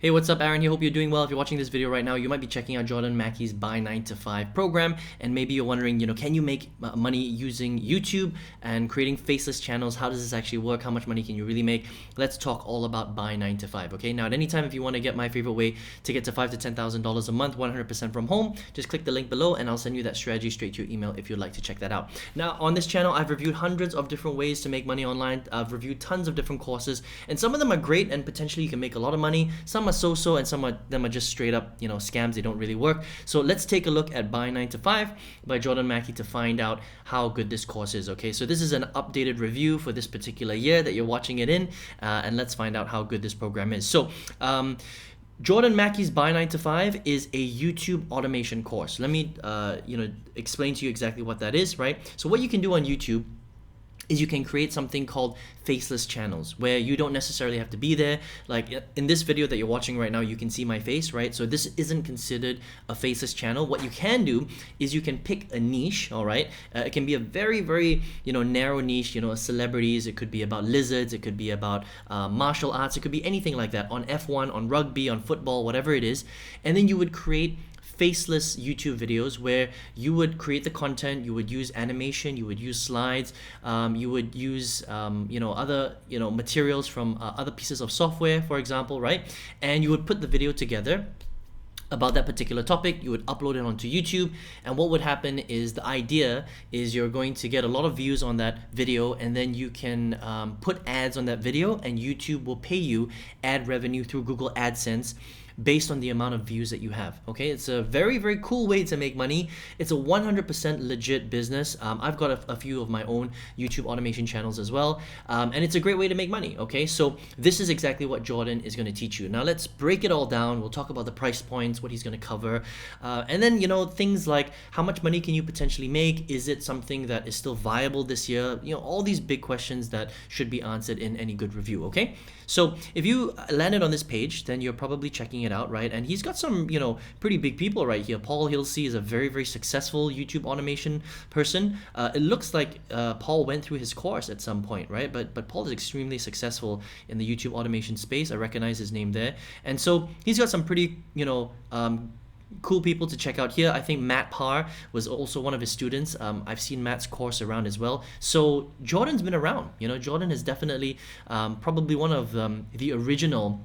Hey, what's up? Aaron here. Hope you're doing well. If you're watching this video right now, you might be checking out Jordan Mackey's Buy 9 to 5 program, and maybe you're wondering, can you make money using YouTube and creating faceless channels? How does this actually work? How much money can you really make? Let's talk all about Buy 9 to 5, okay? Now, at any time, if you want to get my favorite way to get to $5,000 to $10,000 a month, 100% from home, just click the link below and I'll send you that strategy straight to your email if you'd like to check that out. Now, on this channel, I've reviewed hundreds of different ways to make money online. I've reviewed tons of different courses, and some of them are great and potentially you can make a lot of money. Some are so-so, and some of them are just straight up, scams. They don't really work. So let's take a look at Buy 9 to 5 by Jordan Mackey to find out how good this course is, okay? So this is an updated review for this particular year that you're watching it in, and let's find out how good this program is. So, Jordan Mackey's Buy 9 to 5 is a YouTube automation course. Let me, explain to you exactly what that is, right? So what you can do on YouTube is you can create something called faceless channels where you don't necessarily have to be there. Like in this video that you're watching right now, you can see my face, right? So this isn't considered a faceless channel. What you can do is you can pick a niche, all right? It can be a very, very, narrow niche, celebrities. It could be about lizards. It could be about martial arts. It could be anything like that, on F1, on rugby, on football, whatever it is. And then you would create faceless YouTube videos where you would create the content, you would use animation, you would use slides, you would use other materials from other pieces of software, for example, right? And you would put the video together about that particular topic. You would upload it onto YouTube, and what would happen is the idea is you're going to get a lot of views on that video, and then you can put ads on that video, and YouTube will pay you ad revenue through Google AdSense based on the amount of views that you have, okay? It's a very, very cool way to make money. It's a 100% legit business. I've got a few of my own YouTube automation channels as well, and it's a great way to make money, okay? So this is exactly what Jordan is going to teach you. Now let's break it all down. We'll talk about the price points, what he's going to cover, and then, things like how much money can you potentially make? Is it something that is still viable this year? All these big questions that should be answered in any good review, okay? So if you landed on this page, then you're probably checking it out, right? And he's got some, pretty big people right here. Paul Hilsey is a very, very successful YouTube automation person. It looks like Paul went through his course at some point, right? But Paul is extremely successful in the YouTube automation space. I recognize his name there. And so he's got some pretty, cool people to check out here. I think Matt Parr was also one of his students. I've seen Matt's course around as well. So Jordan's been around. Jordan is definitely probably one of the original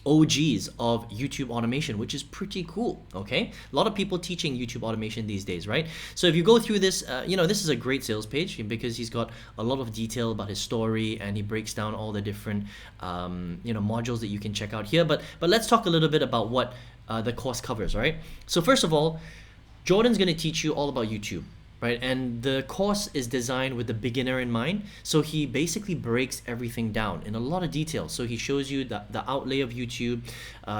OGs of YouTube automation, which is pretty cool, okay? A lot of people teaching YouTube automation these days, right? So if you go through this, this is a great sales page because he's got a lot of detail about his story, and he breaks down all the different, modules that you can check out here. But let's talk a little bit about what the course covers, right? So first of all, Jordan's going to teach you all about YouTube, right? And the course is designed with the beginner in mind. So he basically breaks everything down in a lot of detail. So he shows you the outlay of YouTube.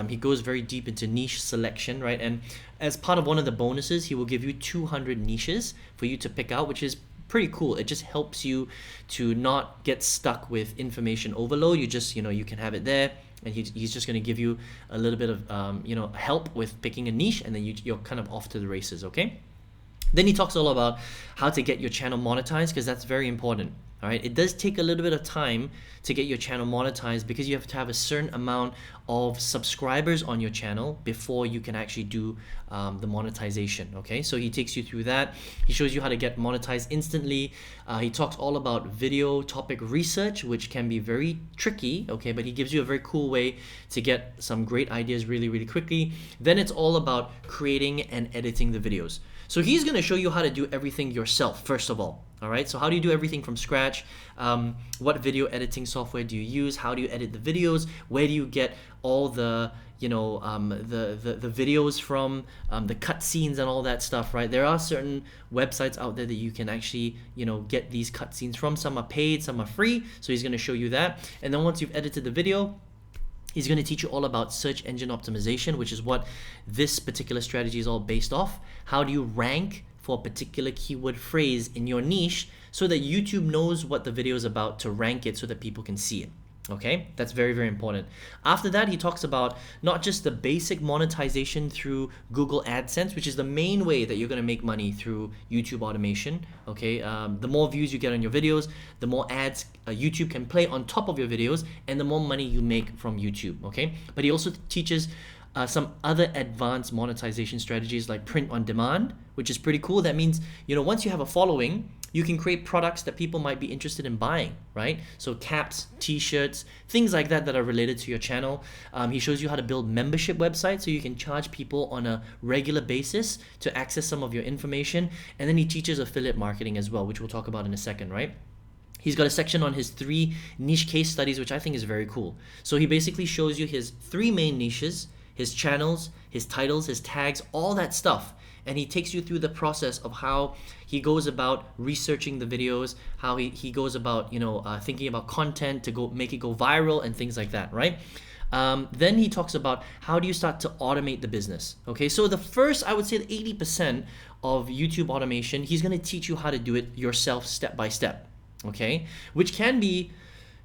He goes very deep into niche selection, right? And as part of one of the bonuses, he will give you 200 niches for you to pick out, which is pretty cool. It just helps you to not get stuck with information overload. You just, you can have it there, and he's just going to give you a little bit of, help with picking a niche, and then you're kind of off to the races, okay? Then he talks all about how to get your channel monetized, because that's very important. All right, it does take a little bit of time to get your channel monetized because you have to have a certain amount of subscribers on your channel before you can actually do the monetization, okay? So he takes you through that. He shows you how to get monetized instantly. He talks all about video topic research, which can be very tricky, okay? But he gives you a very cool way to get some great ideas really, really quickly. Then it's all about creating and editing the videos. So he's going to show you how to do everything yourself, first of all. All right, so how do you do everything from scratch? What video editing software do you use? How do you edit the videos? Where do you get all the the videos from, the cutscenes and all that stuff, right? There are certain websites out there that you can actually get these cutscenes from. Some are paid, some are free. So he's going to show you that. And then once you've edited the video, he's going to teach you all about search engine optimization, which is what this particular strategy is all based off. How do you rank for a particular keyword phrase in your niche so that YouTube knows what the video is about to rank it so that people can see it, Okay, that's very, very important. After that, he talks about not just the basic monetization through Google AdSense, which is the main way that you're going to make money through YouTube automation. Okay, the more views you get on your videos, the more ads YouTube can play on top of your videos, and the more money you make from YouTube. Okay, but he also teaches some other advanced monetization strategies like print on demand, which is pretty cool. That means, once you have a following, you can create products that people might be interested in buying, right? So caps, t-shirts, things like that that are related to your channel. He shows you how to build membership websites so you can charge people on a regular basis to access some of your information. And then he teaches affiliate marketing as well, which we'll talk about in a second, right? He's got a section on his 3 niche case studies, which I think is very cool. So he basically shows you his 3 main niches, his channels, his titles, his tags, all that stuff. And he takes you through the process of how he goes about researching the videos, how he goes about, thinking about content to go make it go viral and things like that, right? Then he talks about how do you start to automate the business. Okay, so the first, I would say 80% of YouTube automation, he's going to teach you how to do it yourself step by step. Okay, which can be,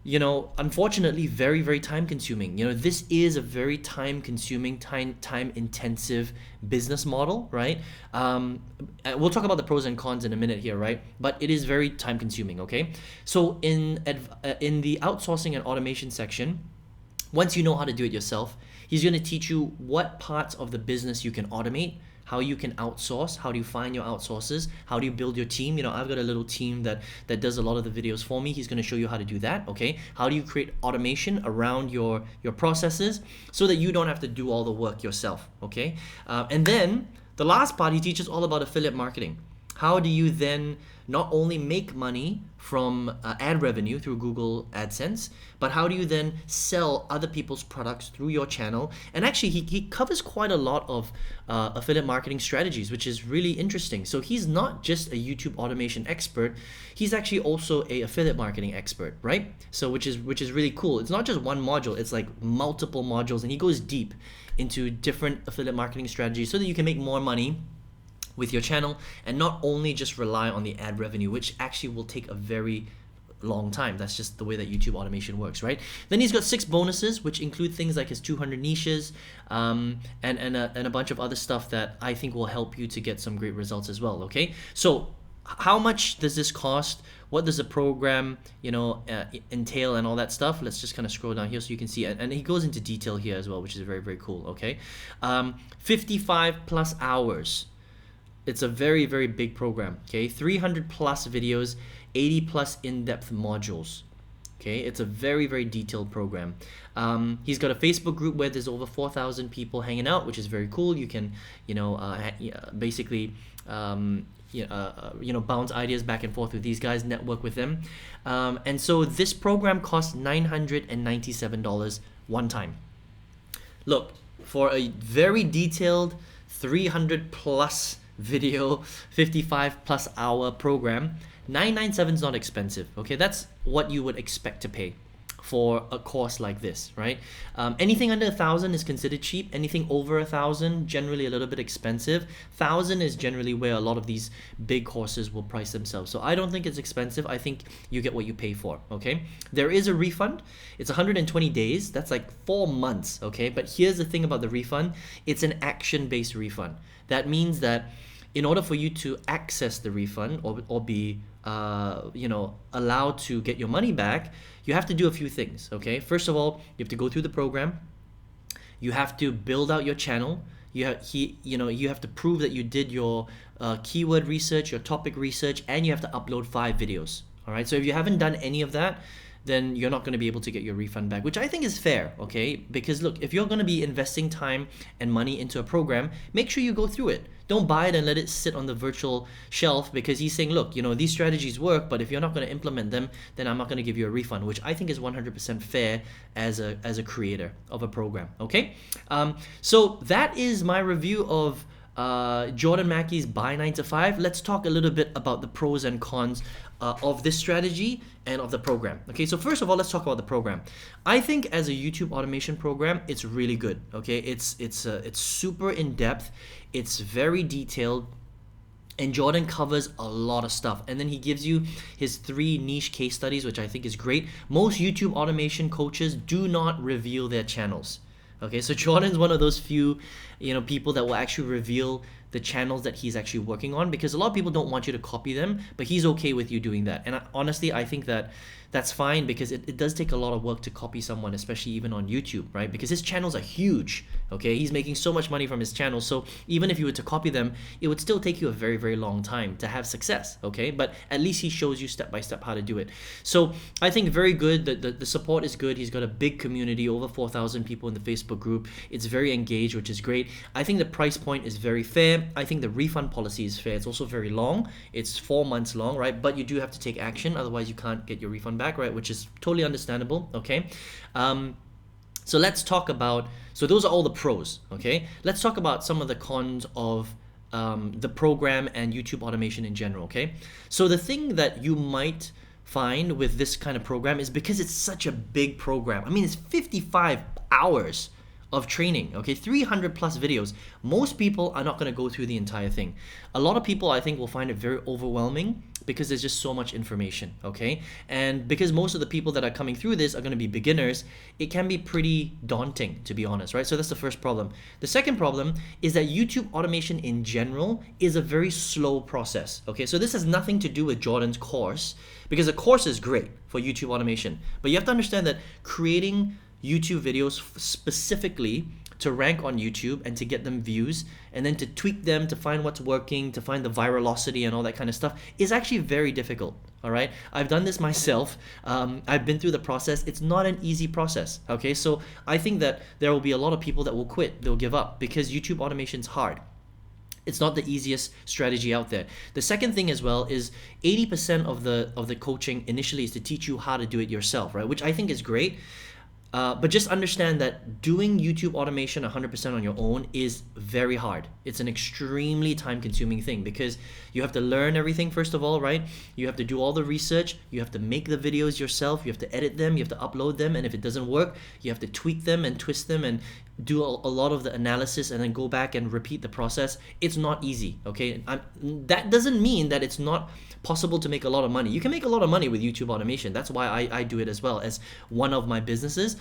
unfortunately very, very time consuming. This is a very time consuming, time intensive business model, right? We'll talk about the pros and cons in a minute here, right? But it is very time consuming, okay? So in the outsourcing and automation section, once you know how to do it yourself, he's going to teach you what parts of the business you can automate, how you can outsource, how do you find your outsources, how do you build your team. I've got a little team that does a lot of the videos for me. He's going to show you how to do that, okay? How do you create automation around your processes so that you don't have to do all the work yourself, okay? And then the last part, he teaches all about affiliate marketing. How do you then not only make money from ad revenue through Google AdSense, but how do you then sell other people's products through your channel? And actually, he covers quite a lot of affiliate marketing strategies, which is really interesting. So he's not just a YouTube automation expert, he's actually also a affiliate marketing expert, right? So which is really cool. It's not just one module, it's like multiple modules, and he goes deep into different affiliate marketing strategies so that you can make more money with your channel and not only just rely on the ad revenue, which actually will take a very long time. That's just the way that YouTube automation works, right? Then he's got 6 bonuses, which include things like his 200 niches and a bunch of other stuff that I think will help you to get some great results as well, okay? So how much does this cost? What does the program, entail and all that stuff? Let's just kind of scroll down here so you can see it. And he goes into detail here as well, which is very, very cool, okay? 55 plus hours. It's a very, very big program, okay? 300 plus videos, 80 plus in-depth modules, okay? It's a very, very detailed program. He's got a Facebook group where there's over 4,000 people hanging out, which is very cool. You can, basically, bounce ideas back and forth with these guys, network with them. And so this program costs $997 one time. Look, for a very detailed 300 plus video, 55 plus hour program, $997 is not expensive, okay? That's what you would expect to pay for a course like this, right? Anything under 1,000 is considered cheap. Anything over 1,000, generally a little bit expensive. 1,000 is generally where a lot of these big courses will price themselves. So I don't think it's expensive. I think you get what you pay for, okay? There is a refund. It's 120 days. That's like 4 months, okay? But here's the thing about the refund. It's an action-based refund. That means that in order for you to access the refund or be allowed to get your money back, you have to do a few things, okay? First of all, you have to go through the program. You have to build out your channel. You have to prove that you did your keyword research, your topic research, and you have to upload 5 videos, all right? So if you haven't done any of that, then you're not going to be able to get your refund back, which I think is fair, okay? Because look, if you're going to be investing time and money into a program, make sure you go through it. Don't buy it and let it sit on the virtual shelf, because he's saying, look, these strategies work, but if you're not going to implement them, then I'm not going to give you a refund, which I think is 100% fair as a creator of a program, okay? So that is my review of Jordan Mackey's Buy 9 to 5. Let's talk a little bit about the pros and cons of this strategy and of the program. Okay, so first of all, let's talk about the program. I think as a YouTube automation program, it's really good. Okay, it's super in depth, it's very detailed, And Jordan covers a lot of stuff. And then he gives you his 3 niche case studies, which I think is great. Most YouTube automation coaches do not reveal their channels. Okay, so Jordan's one of those few, people that will actually reveal the channels that he's actually working on, because a lot of people don't want you to copy them, but he's okay with you doing that. And honestly, I think that that's fine, because it does take a lot of work to copy someone, especially even on YouTube, right? Because his channels are huge, okay? He's making so much money from his channel. So even if you were to copy them, it would still take you a very, very long time to have success, okay? But at least he shows you step by step how to do it. So I think very good. The support is good. He's got a big community, over 4,000 people in the Facebook group. It's very engaged, which is great. I think the price point is very fair. I think the refund policy is fair. It's also very long. It's 4 months long, right? But you do have to take action. Otherwise, you can't get your refund back, right? Which is totally understandable, okay? So let's talk about, so those are all the pros, okay? Let's talk about some of the cons of the program and YouTube automation in general, okay? So the thing that you might find with this kind of program is, because it's such a big program. I mean, it's 55 hours of training, okay? 300 plus videos. Most people are not going to go through the entire thing. A lot of people, I think, will find it very overwhelming, because there's just so much information, okay? And because most of the people that are coming through this are going to be beginners, it can be pretty daunting, to be honest, right? So that's the first problem. The second problem is that YouTube automation in general is a very slow process, okay? So this has nothing to do with Jordan's course, because a course is great for YouTube automation, but you have to understand that creating YouTube videos specifically to rank on YouTube and to get them views, and then to tweak them to find what's working, to find the virality and all that kind of stuff, is actually very difficult, all right? I've done this myself. I've been through the process. It's not an easy process, okay? So I think that there will be a lot of people that will quit. They'll give up, because YouTube automation's hard. It's not the easiest strategy out there. The second thing as well is 80% of the coaching initially is to teach you how to do it yourself, right? Which I think is great. But just understand that doing YouTube automation 100% on your own is very hard. It's an extremely time-consuming thing, because you have to learn everything first of all, right? You have to do all the research. You have to make the videos yourself. You have to edit them. You have to upload them. And if it doesn't work, you have to tweak them and twist them and do a lot of the analysis, and then go back and repeat the process. It's not easy, okay? That doesn't mean that it's not possible to make a lot of money. You can make a lot of money with YouTube automation. That's why I do it as well as one of my businesses.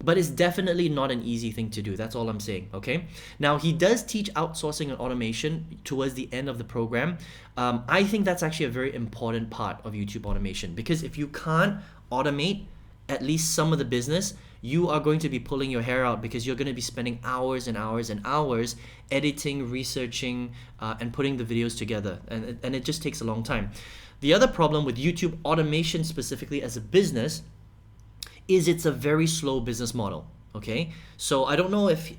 But it's definitely not an easy thing to do. That's all I'm saying, okay? Now, he does teach outsourcing and automation towards the end of the program. I think that's actually a very important part of YouTube automation, because if you can't automate at least some of the business, you are going to be pulling your hair out, because you're going to be spending hours and hours and hours editing, researching, and putting the videos together. And it just takes a long time. The other problem with YouTube automation specifically as a business is it's a very slow business model, okay? So I don't know if,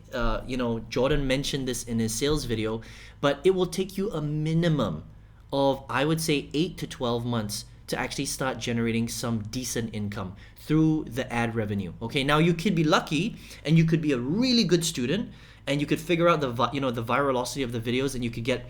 Jordan mentioned this in his sales video, but it will take you a minimum of, I would say, 8 to 12 months to actually start generating some decent income through the ad revenue. Okay, now you could be lucky and you could be a really good student and you could figure out the virality of the videos, and you could get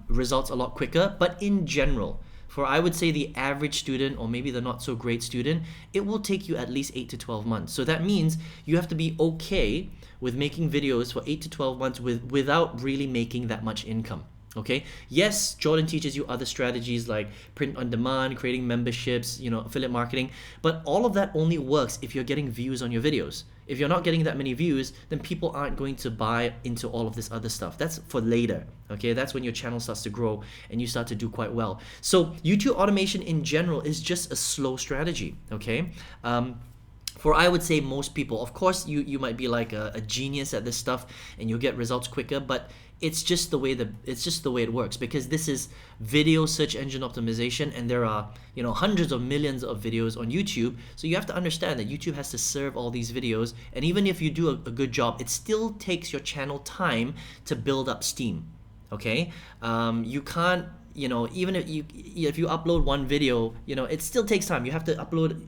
results a lot quicker. But in general, for I would say the average student, or maybe the not so great student, it will take you at least 8 to 12 months. So that means you have to be okay with making videos for 8 to 12 months without really making that much income. Okay, yes, Jordan teaches you other strategies like print on demand, creating memberships, affiliate marketing, but all of that only works if you're getting views on your videos. If you're not getting that many views, then people aren't going to buy into all of this other stuff. That's for later, okay? That's when your channel starts to grow and you start to do quite well. So YouTube automation in general is just a slow strategy, okay? For I would say most people, of course, you might be like a genius at this stuff and you'll get results quicker, but it's just the way it works, because this is video search engine optimization, and there are hundreds of millions of videos on YouTube. So you have to understand that YouTube has to serve all these videos, and even if you do a good job, it still takes your channel time to build up steam. Okay, you can't even if you upload one video, it still takes time. You have to upload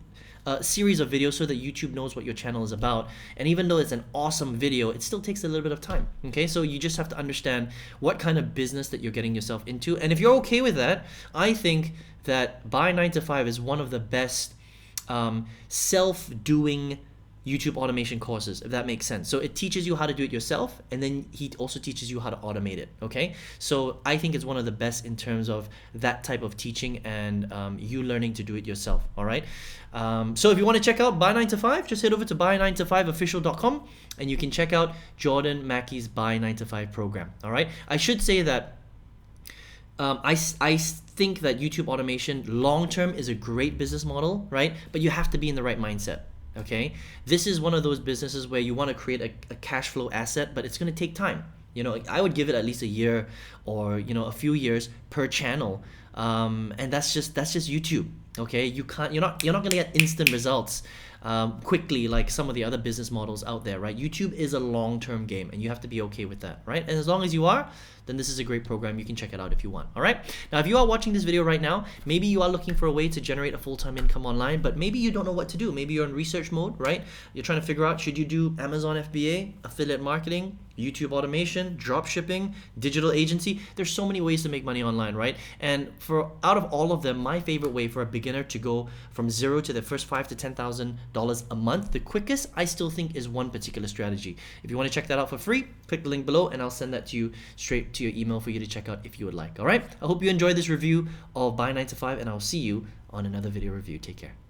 a series of videos so that YouTube knows what your channel is about. And even though it's an awesome video, it still takes a little bit of time. Okay, so you just have to understand what kind of business that you're getting yourself into. And if you're okay with that, I think that Buy 9 to 5 is one of the best self-doing YouTube automation courses, if that makes sense. So it teaches you how to do it yourself, and then he also teaches you how to automate it. Okay, so I think it's one of the best in terms of that type of teaching and you learning to do it yourself. All right. So if you want to check out Buy 9 to 5, just head over to buy9to5official.com and you can check out Jordan Mackey's Buy 9 to 5 program. All right. I should say that I think that YouTube automation long term is a great business model, right? But you have to be in the right mindset. Okay, this is one of those businesses where you want to create a cash flow asset, but it's going to take time. You know, I would give it at least a year or a few years per channel, and that's just YouTube. Okay, you're not going to get instant results quickly like some of the other business models out there, right? YouTube is a long-term game, and you have to be okay with that, right? And as long as you are, then this is a great program. You can check it out if you want. All right. Now, if you are watching this video right now, maybe you are looking for a way to generate a full-time income online, but maybe you don't know what to do. Maybe you're in research mode, right? You're trying to figure out, should you do Amazon FBA, affiliate marketing, YouTube automation, drop shipping, digital agency? There's so many ways to make money online, right? And out of all of them, my favorite way for a beginner to go from zero to the first $5,000 to $10,000 a month, the quickest, I still think, is one particular strategy. If you want to check that out for free, click the link below and I'll send that to you straight to your email for you to check out if you would like. All right. I hope you enjoyed this review of Buy 9 to 5, and I'll see you on another video review. Take care.